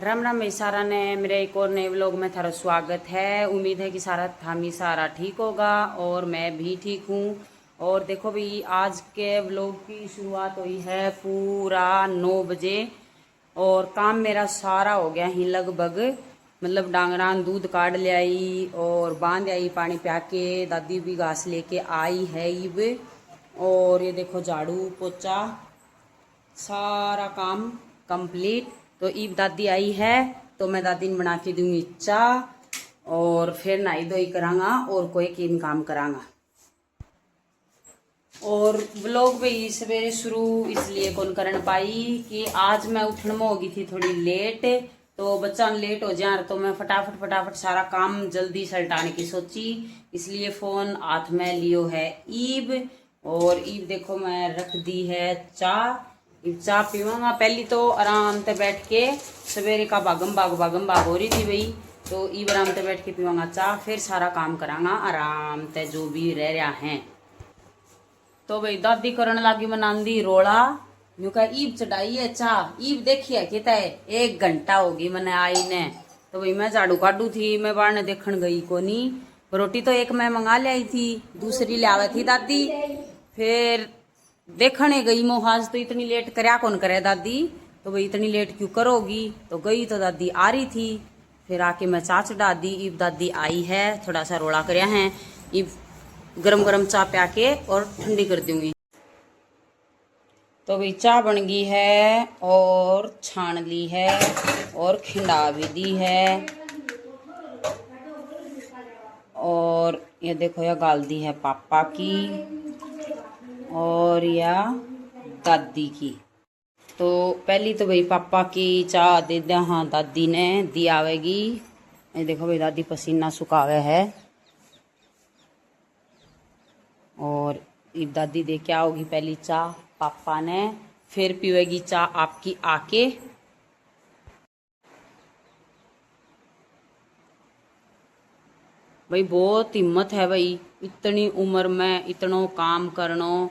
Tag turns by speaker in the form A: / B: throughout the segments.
A: राम राम भाई सारा ने मेरे एक और नए व्लॉग में थारा स्वागत है। उम्मीद है कि सारा थामी सारा ठीक होगा और मैं भी ठीक हूँ। और देखो भाई आज के व्लॉग की शुरुआत हुई है पूरा 9 बजे और काम मेरा सारा हो गया ही लगभग। मतलब डांगरान दूध काट ले आई और बांध आई पानी प्या के, दादी भी घास लेके आई है इब। और ये देखो झाड़ू पोछा सारा काम कंप्लीट। तो ईब दादी आई है तो मैं दादी ने बना के दूंगी चाह और फिर नहाई धोई करांगा और कोई किन काम करांगा। और व्लॉग भी सवेरे शुरू इसलिए कौन करन पाई कि आज मैं उठन में होगी थी थोड़ी लेट, तो बच्चा लेट हो जाए तो मैं फटाफट सारा काम जल्दी सलटाने की सोची, इसलिए फोन हाथ में लियो है ईब। और ईब देखो मैं रख दी है चाह। चाह पीवांगा पहली तो आराम से बैठ के, सवेरे का भागम भाग हो रही थी भाई, तो ईब आराम से बैठ के पीवांगा चाह, फिर सारा काम करांगा आराम से जो भी रह रहा है। तो भाई दादी करन लागी मनांदी रोला, यूं कहा ईब चढ़ाई है चाह, ईब देखिए कहता है 1 घंटा होगी मैंने आई ने। तो भाई मैं झाड़ू काटू थी, मैं बाहर ने देखन गई कोनी। रोटी तो एक मैं मंगा ले आई थी, दूसरी ले आवे थी दादी, फिर देखने गई मोहाज तो इतनी लेट करया कौन करे दादी, तो भाई इतनी लेट क्यों करोगी, तो गई तो दादी आ रही थी, फिर आके मैं चाह चढ़ा दी। ईब दादी आई है, थोड़ा सा रोला करया है, ईब गरम गरम चाह प्या के और ठंडी कर दूंगी। तो भाई चाह बन गई है और छान ली है और खिंडा भी दी है। और ये देखो यह गाल दी है पापा की और या दादी की। तो पहली तो भाई पापा की चाह दे दिया, हाँ दादी ने दी आवेगी। ये देखो भाई दादी पसीना सुखावे है और दादी दे के आओगी पहली चाह पापा ने, फिर पीवेगी चाह आपकी आके। भाई बहुत हिम्मत है भाई, इतनी उम्र में इतनो काम करनो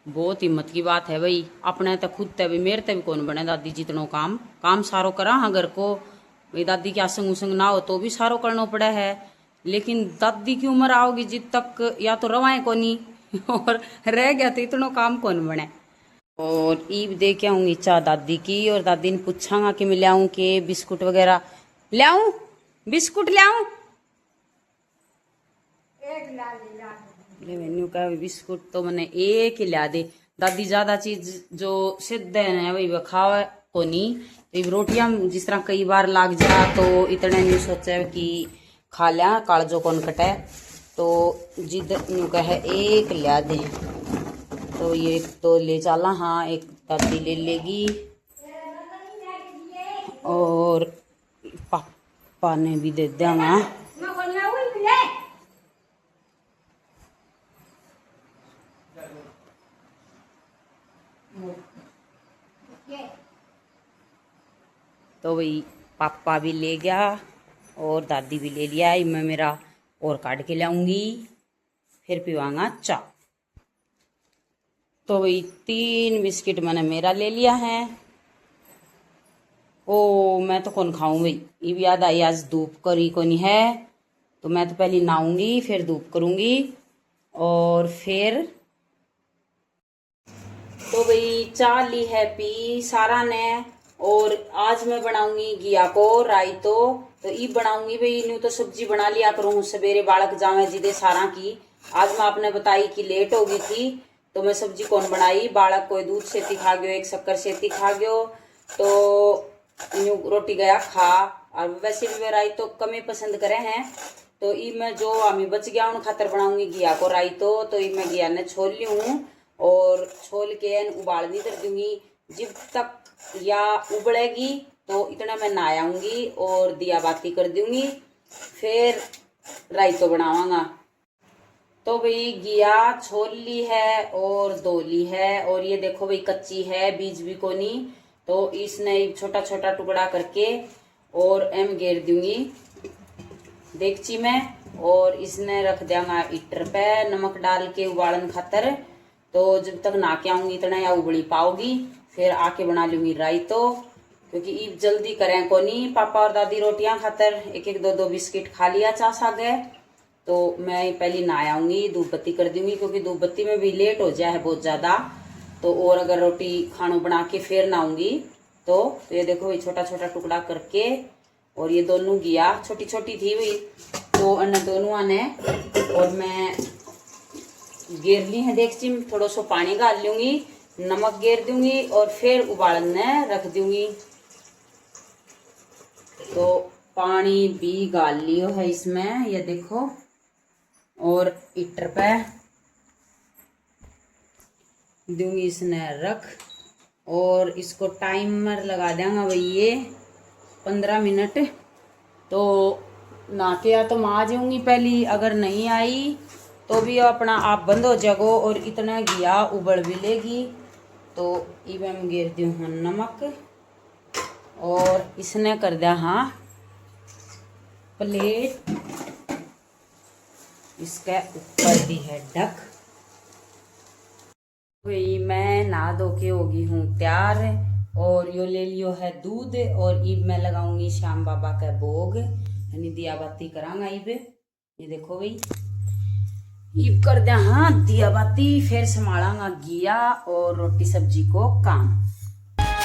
A: बहुत हिम्मत की बात है भाई। अपने तो खुद ते भी मेरे ते भी कौन बने दादी जितनो काम सारो करा हाँ घर को। भाई दादी की आसंग उसंग ना हो तो भी सारो करना पड़ा है, लेकिन दादी की उम्र आओगी जित तक या तो रवाए कोनी और रह गया तो इतनो काम कौन बने। और ईब दे के आऊंगी चाह दादी की और दादी ने पूछांगा कि मैं लियाऊं के बिस्कुट वगैरह लियाऊं, बिस्कुट लियाऊं मेन्यू का बिस्कुट तो मैंने एक ही लिया दे। दादी ज्यादा चीज जो सिद्ध है वही खावा को नहीं, तो रोटियां जिस तरह कई बार लाग जा तो इतने नहीं सोचे कि खा लिया कालजो कौन कटे, तो जिद न्यू कहे एक लिया दे। तो ये तो ले चला, हाँ एक दादी ले लेगी और पापा ने भी दे देंगे। तो भाई पापा भी ले गया और दादी भी ले लिया, मैं मेरा और काट के लाऊंगी फिर पीवांगा चाह। तो भाई 3 बिस्किट मैंने मेरा ले लिया है। ओ मैं तो कौन खाऊं भाई, ये भी याद आई आज धूप करी कोनी है, तो मैं तो पहले नहाऊंगी फिर धूप करूंगी और फिर। तो भाई चाह ली है पी सारा ने और आज मैं बनाऊंगी घिया को रायतो। तो ई बनाऊंगी भाई, न्यू तो सब्जी बना लिया करूँ सवेरे बालक जावे जिदे सारा की। आज मैं आपने बताई कि लेट हो गई थी तो मैं सब्जी कौन बनाई, बालक कोई दूध सेती खा गयो एक शक्कर सेती खा गयो, तो न्यू रोटी गया खा। और वैसे भी वे रायतो कम ही पसंद करे हैं, तो ई मैं जो हमें बच गया उन खातर बनाऊंगी घिया को रायतो। तो ई मैं घिया ने छोल ली हूँ और छोल के उबालनी कर दूंगी, जब तक या उबलेगी तो इतना मैं नहाऊंगी और दिया बाती कर दूंगी, फिर रायतो बनावांगा। तो भाई घिया छोल ली है और धो ली है और ये देखो भाई कच्ची है, बीज भी कोनी, तो इसने छोटा छोटा टुकड़ा करके और एम घेर दूंगी देगची में और इसने रख देंगा हीटर पे नमक डाल के उबालन खातर। तो जब तक ना के आऊंगी इतना या उबली पाओगी, फिर आके बना लूंगी रायतो। क्योंकि ईब जल्दी करें को नहीं। पापा और दादी रोटियां खातर एक एक दो दो बिस्किट खा लिया चास आ गए, तो मैं पहले नहा आऊंगी, धूप बत्ती कर दूंगी, क्योंकि धूप बत्ती में भी लेट हो जाए बहुत ज्यादा। तो और अगर रोटी खानों बना के फिर नहाऊंगी तो ये देखो ये छोटा छोटा टुकड़ा करके, और ये दोनों गिया छोटी छोटी थी वही, तो अन्य दोनों ने, और मैं गेर ली है देख में, थोड़ा सा पानी डाल लूंगी, नमक गेर दूंगी और फिर उबालने रख दूंगी। तो पानी भी गाल लियो है इसमें, ये देखो, और हीटर पे दूंगी इसने रख, और इसको टाइमर लगा देंगे भाई ये 15 मिनट। तो नाके या तो मैं आ जाऊंगी पहली, अगर नहीं आई तो भी अपना आप बंद हो जागो, और इतना घिया उबल भी लेगी। तो इवे में गिर दी हूँ नमक, और इसने कर दिया हाँ प्लेट, इसके ऊपर दी है ढक। भाई मैं नहा धो के होगी हूँ तैयार, और यो ले लियो है दूध, और ईब मैं लगाऊंगी श्याम बाबा का भोग, यानी दिया बाती करांगा ईब। ये देखो भाई ईब कर दिया हाँ दिया बाती, फिर संभालांगा घिया और रोटी सब्जी को काम।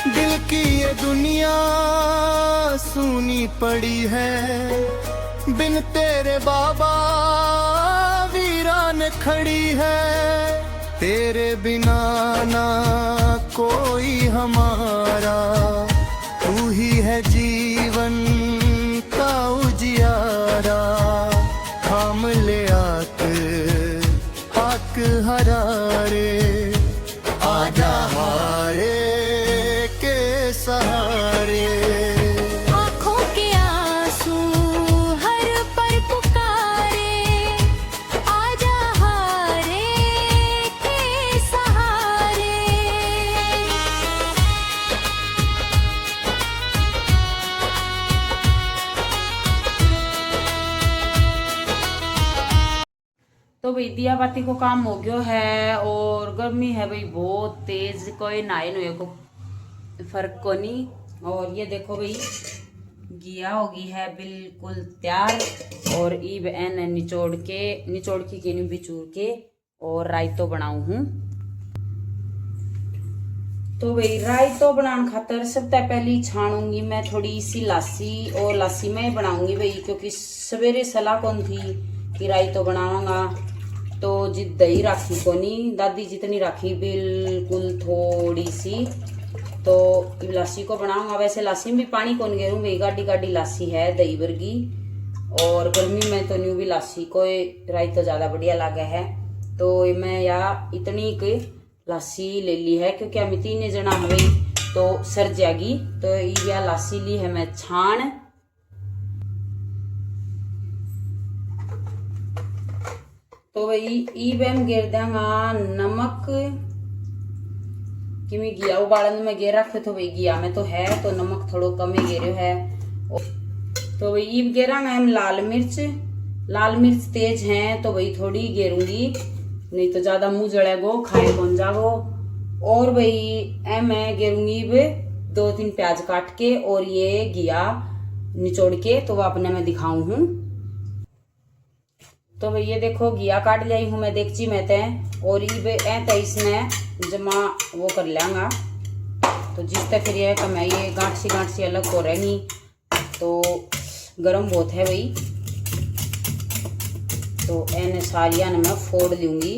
B: दिल की ये दुनिया सूनी पड़ी है, बिन तेरे बाबा वीरान खड़ी है। तेरे बिना ना कोई हमारा, तू ही है जीवन का उजियारा। थाम ले आक हाक हरारे, आजा हारे के सहारे।
C: आँखों के आंसू हर पर पुकारे, आजा हारे के सहारे।
A: तो भाई दिया बाती को काम हो गयो है, और गर्मी है भाई बहुत तेज, कोई नहाए नुए को फर्क को नहीं। और ये देखो भाई घिया होगी है बिल्कुल तैयार, और ईब एन निचोड़ के केनी बिचूर के और रायतो बनाऊ हूँ। तो भाई रायतो बनाने खातर सबसे पहले छानूंगी मैं थोड़ी सी लासी, और लासी में बनाऊंगी भाई, क्योंकि सवेरे सलाह कौन थी कि रायतो बनावांगा, तो जित दही राखी को नहीं, दादी जितनी राखी बिल्कुल थोड़ी सी, तो लासी को बनाऊंगा। वैसे लासी में भी पानी कौन गेरूं भाई, गाड़ी गाड़ी लासी है दही वर्गी, और गर्मी में तो न्यू भी लासी को रायतो ज्यादा बढ़िया लगा है। तो मैं या इतनी की लासी ले ली है, क्योंकि हम 3 जना हुई तो सर जाएगी। तो ये लासी ली है मैं छान, तो भाई ईब हम गिर देंगा नमक, कि मैं घिया उबालन में गिर रखे, तो भाई घिया में तो है तो नमक थोड़ो कम ही गिरो है। तो भाई ईब गिरांगा हम लाल मिर्च तेज है तो भाई थोड़ी गिरूंगी, नहीं तो ज्यादा मुंह जड़ेगो खाए कौन जागो। और भाई ए मैं गिरूंगी 2-3 प्याज काट के, और ये घिया निचोड़ के तो वो अपने में दिखाऊं हूँ। तो भाई ये देखो घिया काट लाई हूँ मैं देगची में ते, और ये इसने जमा वो कर लेंगा, तो जिस तक फिर ये कमाई ये गांठ सी अलग हो रहेंगी। तो गरम बहुत है भाई, तो इन सारिया ने मैं फोड़ लूंगी।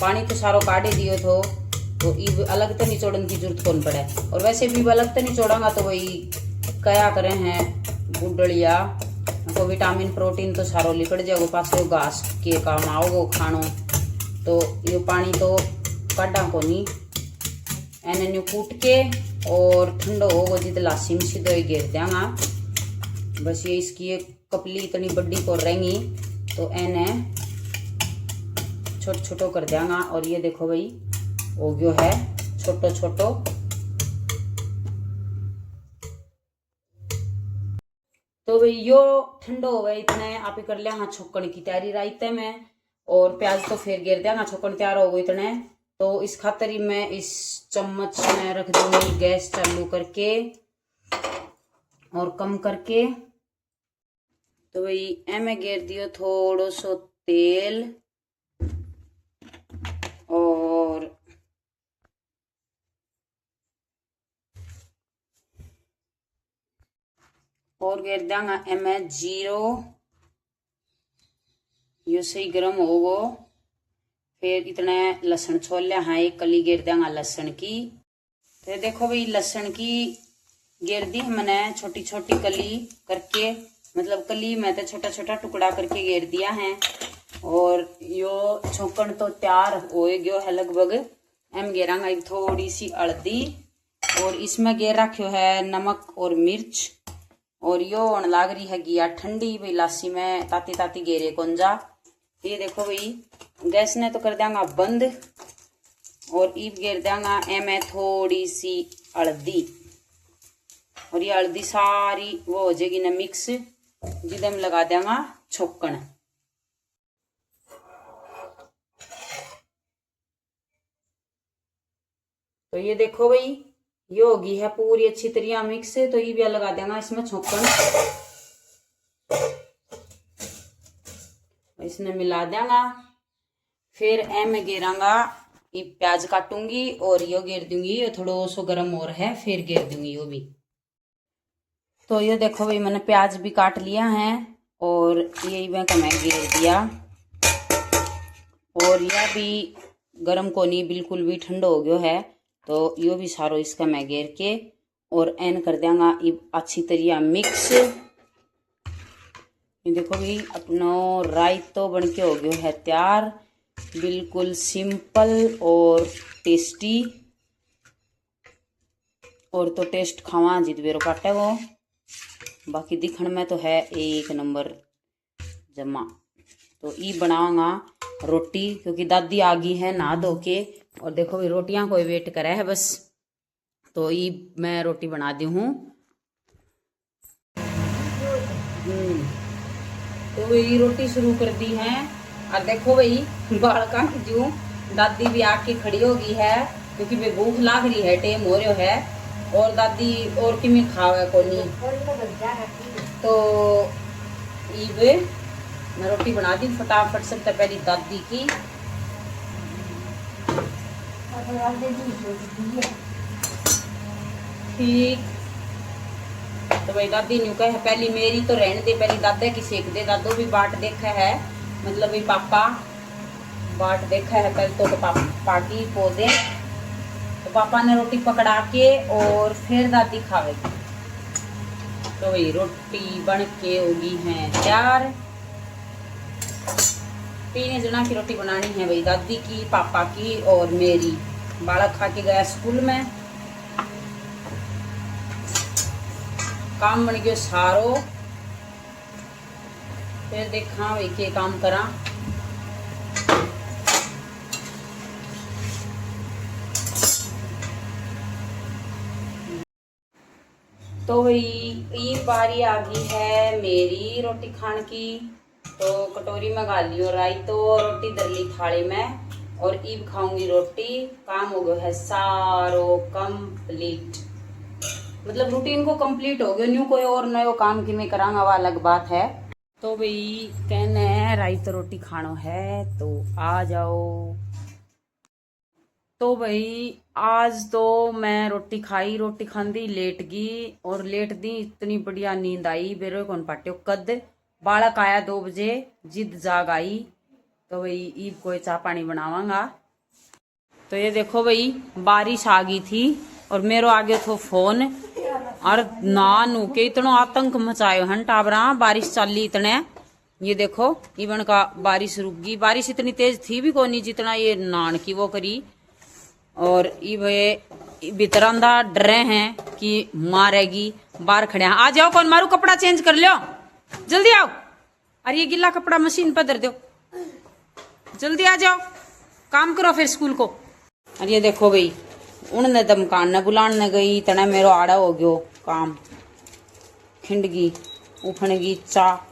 A: पानी तो सारो काटे दियो तो इब अलग तो निचोड़न की जरूरत कौन पड़े, और वैसे भी अलग तो निचोड़ांगा तो वही क्या करे हैं गुडलिया, तो विटामिन प्रोटीन तो सारो लिपट जाएगो, पास घास के काम आओगो खानो। तो ये पानी तो काटा को नहीं, एने न्यू कूट के और ठंडो होगो जित लासी में सीधो ही गिर देंगा। बस ये इसकी एक कपली इतनी बड़ी को रहेंगी, तो एने छोटो छोटो कर देंगा। और ये देखो भाई हो गयो है छोटो छोटो। तो भाई यो ठंडो हो गए इतने आप ही कर लिया हाँ छोकन की तैयारी रायते में, और प्याज तो फिर गिर दिया छोकन तैयार हो गई इतने। तो इस खातर ही मैं इस चम्मच में रख दूंगी गैस चालू करके, और कम करके। तो भाई एमे गेर दियो थोड़ो सो तेल और गेर देंगा एमे जीरो, यो सही गर्म होगो। फिर इतने लहसुन छोल लिया, हाँ एक कली गेर देंगा लहसुन की। तो देखो भाई लहसुन की गेर दी मैंने छोटी छोटी कली करके, मतलब कली में तो छोटा छोटा टुकड़ा करके गेर दिया है। और यो छोकन तो तैयार हो गयो है लगभग। एम गेरांगा थोड़ी सी हल्दी और इसमें गेर रखियो है नमक और मिर्च। और यो होने लाग रही है गिया ठंडी, भाई लासी में ताती ताती गेरे कौन जा। ये देखो भाई गैस ने तो कर देंगा बंद और ईब गेर देंगा एमे थोड़ी सी हल्दी। और ये हल्दी सारी वो हो जाएगी ना मिक्स, जिदे में लगा देंगा छोकन। तो ये देखो भाई ये होगी है पूरी अच्छी तरह मिक्स। तो ये भी लगा देंगे इसमें छोकन, इसने मिला देंगा। फिर मैं गेरांगा ये प्याज काटूंगी और यो गेर दूंगी, ये थोड़ा सो गर्म और है फिर गेर दूंगी यो भी। तो ये देखो भाई मैंने प्याज भी काट लिया है और यही मैं गेर दिया। और यह भी गर्म को नहीं बिल्कुल भी ठंडा हो गयो है। तो यो भी सारो इसका मैं गेर के और एन कर देंगा अच्छी तरह मिक्स। ये देखो भाई अपनो रायतो बन के हो गयो है तैयार, बिल्कुल सिंपल और टेस्टी। और तो टेस्ट खावा जित बेरो काटे वो, बाकी दिखण में तो है एक नंबर जमा। तो ई बनाऊंगा रोटी, क्योंकि दादी आ गई है नहा धो के। और देखो भाई रोटियां कोई वेट करे है बस। तो ये मैं रोटी बना दी हूँ। तो ये रोटी शुरू कर दी है। और देखो भाई बालका जो दादी भी आके खड़ी हो गई है, क्योंकि भाई भूख लाग रही है, टेम हो रहा है। और दादी और कि में खावे को नहीं। तो ये मैं रोटी बना दी फटाफट। सबसे पहली दादी की ठीक। तो भाई दादी ने कहा पहली मेरी तो रहने दे, पहली दादा की सेक दे। दादो भी बाट देखा है, मतलब भी पापा बाट देखा है पहले तो पापा की पौधे। तो पापा ने रोटी पकड़ा के और फिर दादी खावेगी। तो भाई रोटी बन के होगी है तैयार। 3 जना की रोटी बनानी है भाई, दादी की, पापा की और मेरी। बालक खा के गया स्कूल में। काम बन गयो सारो। फिर देखा भाई के काम करा। तो भाई ये बारी आ गई है मेरी रोटी खाने की। तो कटोरी में गाल लियो रायतो, रोटी दर ली थाली में और ईब खाऊंगी रोटी। काम हो गया है सारो कंप्लीट, मतलब रूटीन को कंप्लीट हो गया। न्यू कोई और नयो काम की मैं करांगा वो अलग बात है। तो भाई कहने है रायतो रोटी खानो है तो आ जाओ। तो भाई आज तो मैं रोटी खाई, रोटी खांदी लेट गई। और लेट दी इतनी बढ़िया नींद आई, बेरो कौन पाट्यो कद। बालक आया 2 बजे, जिद जाग आई। तो भाई ईब कोई चाह पानी बनावांगा। तो ये देखो भाई बारिश आ गई थी और मेरो आगे तो फोन। और ना नू के इतना आतंक मचायो हन टाबरा, बारिश चाली इतने। ये देखो इवन का बारिश रुक गई। बारिश इतनी तेज थी भी कोनी जितना ये नान की वो करी। और ये बितरंदा डरे हैं कि मारेगी। बाहर खड़े हैं, आ जाओ कौन मारू, कपड़ा चेंज कर लो, जल्दी आओ। अरे ये गिल्ला कपड़ा मशीन पर धर दो, जल्दी आ जाओ, काम करो फिर स्कूल को। अरे ये देखो भाई उनने दमकान ने बुलाने गई, तना मेरो आड़ा हो गयो काम। खिंडगी उफणगी चा।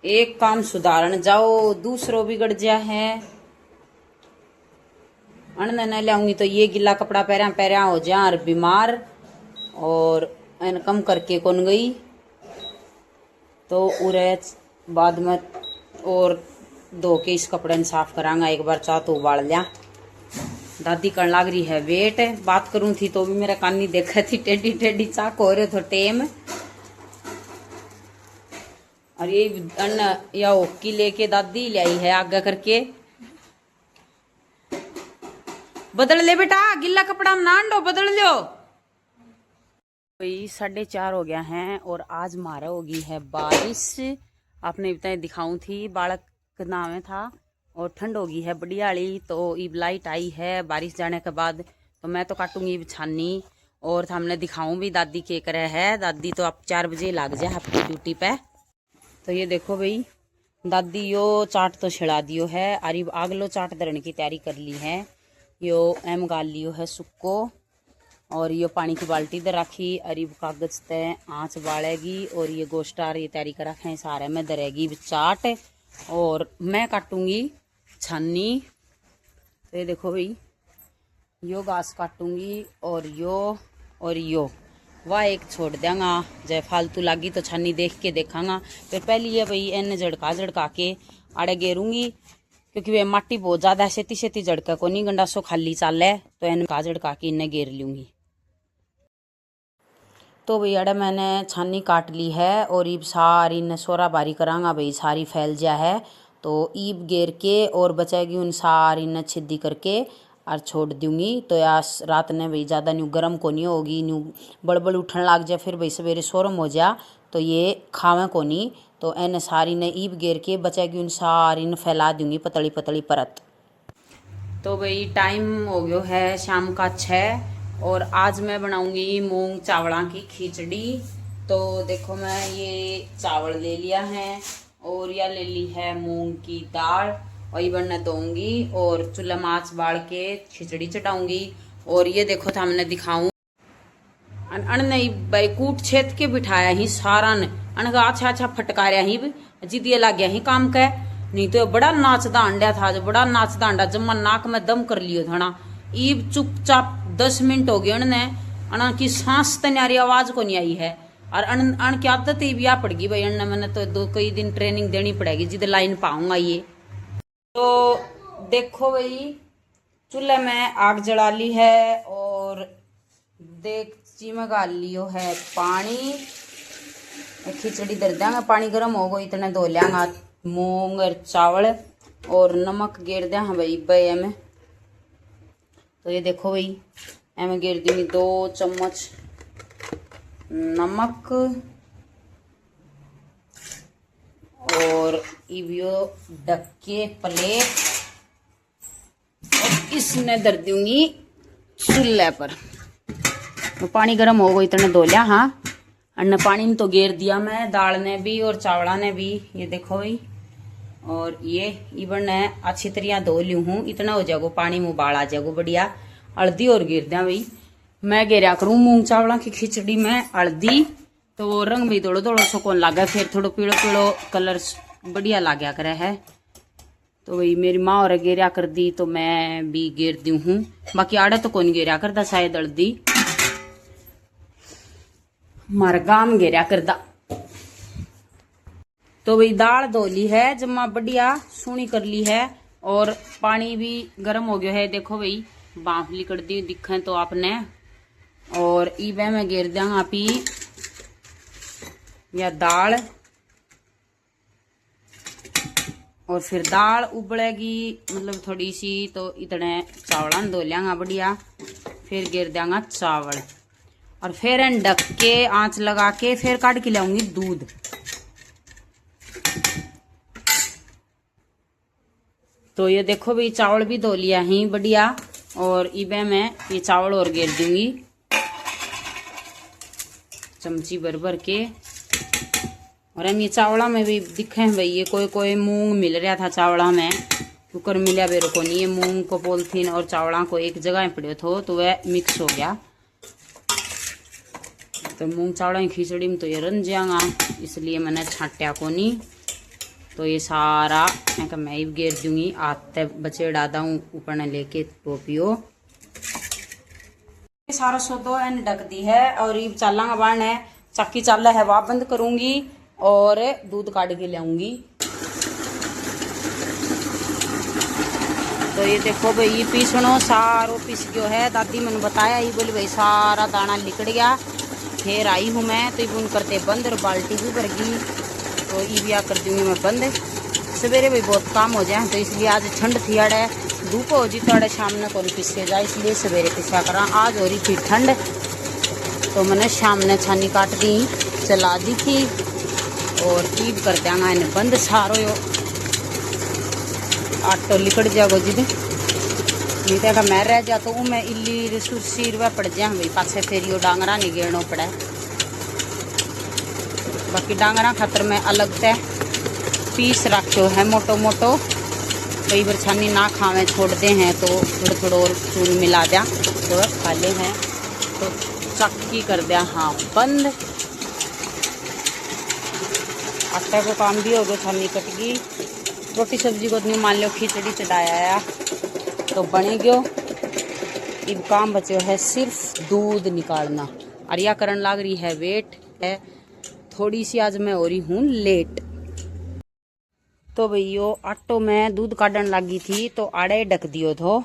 A: एक काम सुधारण जाओ दूसरो बिगड़ जा है। अन्न न लाऊंगी तो ये गिला कपड़ा पैरा हो जा और बीमार, और एन कम करके कौन गई तो उरे बाद में और धो के इस कपड़े ने साफ करांगा। एक बार चाह तो उबाल लिया। दादी करने लग रही है वेट, बात करूं थी तो भी मेरा कान नहीं देखा थी, टेढ़ी टेढ़ी चाक हो रहे थे टेम। और ये अन्न या ओकी लेके दादी ले आई है आगे करके। बदल ले बेटा, गिल्ला कपड़ा में नान दो, बदल लो। भाई 4:30 हो गया है और आज मारा होगी है बारिश। आपने बताया दिखाऊं थी, बालक नाम था और ठंड होगी है बढ़िया वाली। तो ईब लाइट आई है बारिश जाने के बाद, तो मैं तो काटूंगी छानी और हमने दिखाऊं भी दादी के करे है। दादी तो अब 4 बजे लग जाए आपकी ड्यूटी पे। तो ये देखो भाई दादी यो चाट तो छिड़ा दियो है, अरीब आगलो चाट धरने की तैयारी कर ली है। यो एम गाल लियो है सुक्को, और ये पानी की बाल्टी इधर रखी, अरीब कागज ते आँच बालेगी, और ये गोश्तार ये तैयारी कर रखे सारे में धरेगी चाट, और मैं काटूंगी छन्नी। तो ये देखो भाई यो घास काटूंगी और यो वह एक छोड़ देंगा, जय फालतू लागी तो छन्नी देख के देखांगा। फिर पहले ये भाई इन झड़का के आड़े गेरूंगी, क्योंकि वे माटी बहुत ज्यादा छेती झड़का को नहीं गंडासो खाली चाले, तो इन का झड़का के इन्हें गेर लूंगी। तो भाई अड़े मैंने छानी काट ली है और ईब सारी न सोरा बारी करांगा भाई, सारी फैल जा है। तो ईब गेर के और बचाएगी उन सारी न छिद्दी करके और छोड़ दूंगी। तो या रात ने भाई ज़्यादा न्यू गर्म को नहीं होगी, न्यू बड़बड़ उठने लग जाए फिर भाई सवेरे सोरम हो जा तो ये खावे को नहीं। तो एन सारी ने ईब गेर के बचाएगी उन सारी न फैला दूंगी पतली पतली परत। तो भाई टाइम हो गया है शाम का 6 और आज मैं बनाऊंगी मूंग चावला की खिचड़ी। तो देखो मैं ये चावल ले लिया है और यह ले ली है मूंग की दाल, वही बनने दूंगी और चूल्हा माछ बाढ़ के खिचड़ी चटाऊंगी। और ये देखो था हमने दिखाऊं भाई कूट छेद के बिठाया ही सारा ने अनगा अच्छा फटकारिया ही जिदिया लग गया ही काम का। नहीं तो बड़ा नाचदा अंडा था, जो बड़ा नाचदा अंडा जम्मा नाक में दम कर लियो था। ईब चुपचाप 10 मिनट हो गए उनने अना की सांस तनारी आवाज को नहीं आई है। और अन की आदत ही ब्याह पड़गी भाई अन्न मैंने तो कई दिन ट्रेनिंग देनी पड़ेगी जिद लाइन पाऊंगा ये। तो देखो भाई चूल्हे में आग जला ली है और देगची में गाल लियो है पानी, खिचड़ी दर देंगे। पानी गर्म हो गई इतने धो लियांगा मूंग और चावल और नमक गेर दें भाई बे में। तो ये देखो भाई एम गेर दूंगी 2 चम्मच नमक और इवियो डक्के प्लेट और इसने दर दूंगी चूल्हे पर। तो पानी गर्म हो गई इतने धो लिया। हाँ अन्न पानी में तो गेर दिया मैं, दाल ने भी और चावला ने भी। ये देखो भाई और ये इवन ने अच्छी तरह धो ली हूँ, इतना हो जाएगा पानी में उबाल आ जाएगा बढ़िया। हल्दी और गिर दिया भाई, मैं गेरा करूँ मूंग चावला की खिचड़ी में हल्दी, तो वो रंग भी थोड़ो थोड़ो सो कौन लागे, फिर थोड़ो पीड़ो पीड़ो कलर बढ़िया लाग्या करे है। तो वही मेरी माँ और गेरा कर दी तो मैं भी गेर दी हूँ, बाकी आड़े तो कौन गेरा करता शायद हल्दी मारा गाम गेरा करदा। तो वही दाल धो ली है जम्मा बढ़िया सूनी कर ली है और पानी भी गर्म हो गया है। देखो भाई बांफली कर दी दिखे तो आपने। और ईबे में गेर देंगे आप या दाल, और फिर दाल उबलेगी मतलब थोड़ी सी तो इतने चावल धो लियांगा बढ़िया। फिर गिर देंगा चावल और फिर ढक के आंच लगा के फिर काट के लाऊंगी दूध। तो ये देखो भाई चावल भी धो लिया ही बढ़िया और इबे में ये चावल और गिर दूंगी चमची भर भर के। और हम ये चावला में भी दिखे हैं भाई, ये कोई मूंग मिल रहा था चावला में, कुकर मिला बेरो को नहीं, ये मूंग को पॉलिथीन और चावला को एक जगह पड़े थो तो वह मिक्स हो गया। तो मूंग चावला की खिचड़ी में तो ये रन जाएगा, इसलिए मैंने छांटा को नहीं। तो ये सारा मैं ही घेर दूंगी, आते बचे डादा हूँ ऊपर न लेके टोपियो। सारा सौदो एन ढक दी है और ये चालांगा बाण है, चक्की चाला है वह बंद करूंगी और दूध काट के लाऊंगी। तो ये देखो भाई ये पीसनो सारो पीस गयो है। दादी मैंने बताया ही, बोली भाई सारा दाना लिकड़ गया। फिर आई हूँ मैं तो ये करते बंद और बाल्टी भी भर गई, तो ये भी कर दूंगी मैं बंद। सवेरे भी बहुत काम हो जाए तो इसलिए आज ठंड थी अड़े, धूप हो जी तो अड़े शाम ने कौन पिसे जाए, इसलिए सवेरे पिसा करा। आज हो रही थी ठंड तो मैंने शाम ने छानी काट दी चला दी थी और ईब कर देंगे इन्हें बंद सारो यो आटो लिकड़ जागो जी नहीं तो मैं रह जा तो मैं इली रिसुरसी रुपया पड़ जाए भाई पासे फेरियो डांगरा नहीं गेड़ना पड़े। बाकी डांगरा खातर मैं अलग से पीस रखो है मोटो मोटो, कई बार छानी ना खावे छोड़ दे हैं तो थोड़ा थोड़ा और चून मिला दिया तो खा ले हैं। तो चक्की कर दिया हाँ बंद। आटा को काम भी हो गया, छानी कट गई। रोटी सब्जी को नहीं मान लो खिचड़ी चढ़ाया तो बने गयो। अब काम बचे है सिर्फ दूध निकालना और यह करन लाग रही है वेट है थोड़ी सी। आज मैं हो रही हूँ लेट। तो भैयो आटो में दूध काटन लगी थी तो आड़े ढक दियो थो,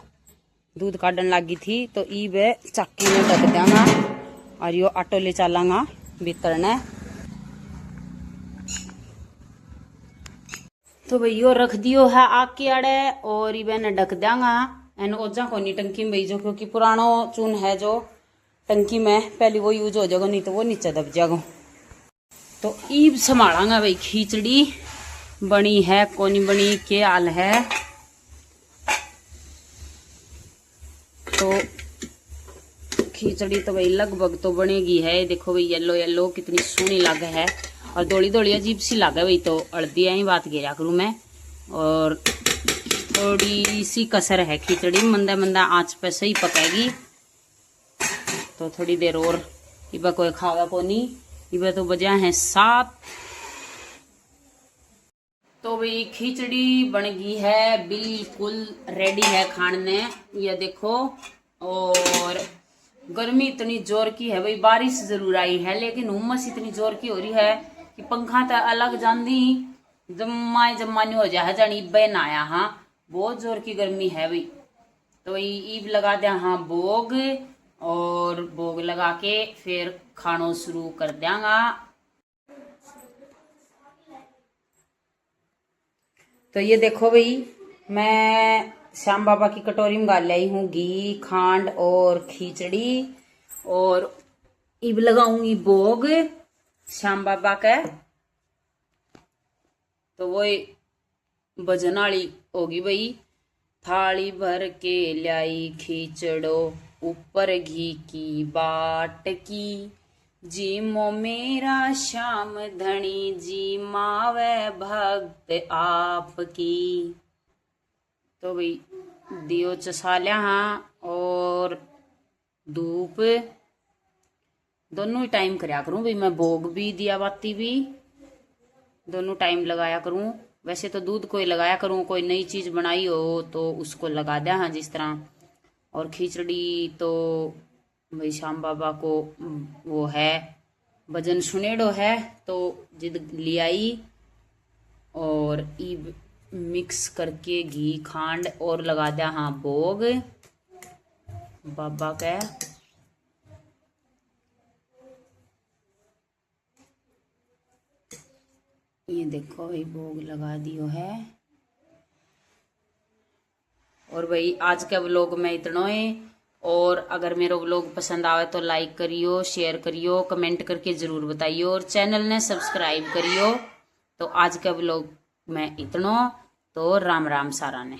A: दूध काटन लगी थी तो ईब चक्की में ढक देंगा और यो आटो ले चलांगा भीतर ने। तो भैयो रख दियो है आग की आड़े और इब ने ढक देंगा। एन ओजा को नहीं टंकी में भेजो क्योंकि पुरानो चून है जो टंकी में पहले वो यूज हो जाएगा, नहीं तो वो नीचे दब जाएगा। तो ईब संभालांगा भाई खिचड़ी बनी है कोनी बनी के हाल है। तो खिचड़ी तो भाई लगभग तो बनेगी है। देखो भाई येलो येलो कितनी सोहनी लागे है और दौड़ी दौड़ी अजीब सी लागे भाई। तो हल्दी ही बात गिरा करूँ मैं और थोड़ी सी कसर है खिचड़ी, मंदा मंदा आंच पे सही पकेगी। तो थोड़ी देर और इबा कोई खावा को नहीं। इबा तो बजा है 7। तो भाई खिचड़ी बन गई है, बिल्कुल रेडी है खाने। ये देखो और गर्मी इतनी जोर की है भाई, बारिश जरूर आई है लेकिन उमस इतनी जोर की हो रही है कि पंखा तो अलग जानी जम्मानी हो जाए जानी बन आया। हाँ बहुत जोर की गर्मी है भाई। तो भाई ईब लगा दिया हाँ भोग और भोग लगा के फिर खानो शुरू कर देंगा। तो ये देखो भाई मैं श्याम बाबा की कटोरी में डाल लाई हूँ घी खांड और खिचड़ी और इब लगाऊंगी भोग श्याम बाबा का। तो वो भजन वाली होगी भाई। थाली भर के लाई खिचड़ो ऊपर घी की बाट की, जी मो मेरा श्याम धनी जी मावे भक्त आपकी। तो भाई दियो चसा लिया हाँ और धूप दोनों ही टाइम कराया करूं भाई। मैं भोग भी दिया बाती भी दोनों टाइम लगाया करूं। वैसे तो दूध कोई लगाया करूं, कोई नई चीज बनाई हो तो उसको लगा दिया हाँ जिस तरह। और खिचड़ी तो भाई श्याम बाबा को वो है भजन सुनेड़ो है तो जिद लियाई और ईब मिक्स करके घी खांड और लगा दिया हाँ भोग बाबा का। ये देखो भाई भोग लगा दियो है। और भाई आज का व्लॉग में इतना ही। और अगर मेरा व्लॉग पसंद आवे तो लाइक करियो, शेयर करियो, कमेंट करके जरूर बताइयो और चैनल ने सब्सक्राइब करियो। तो आज का व्लॉग में इतना। तो राम राम सारा ने।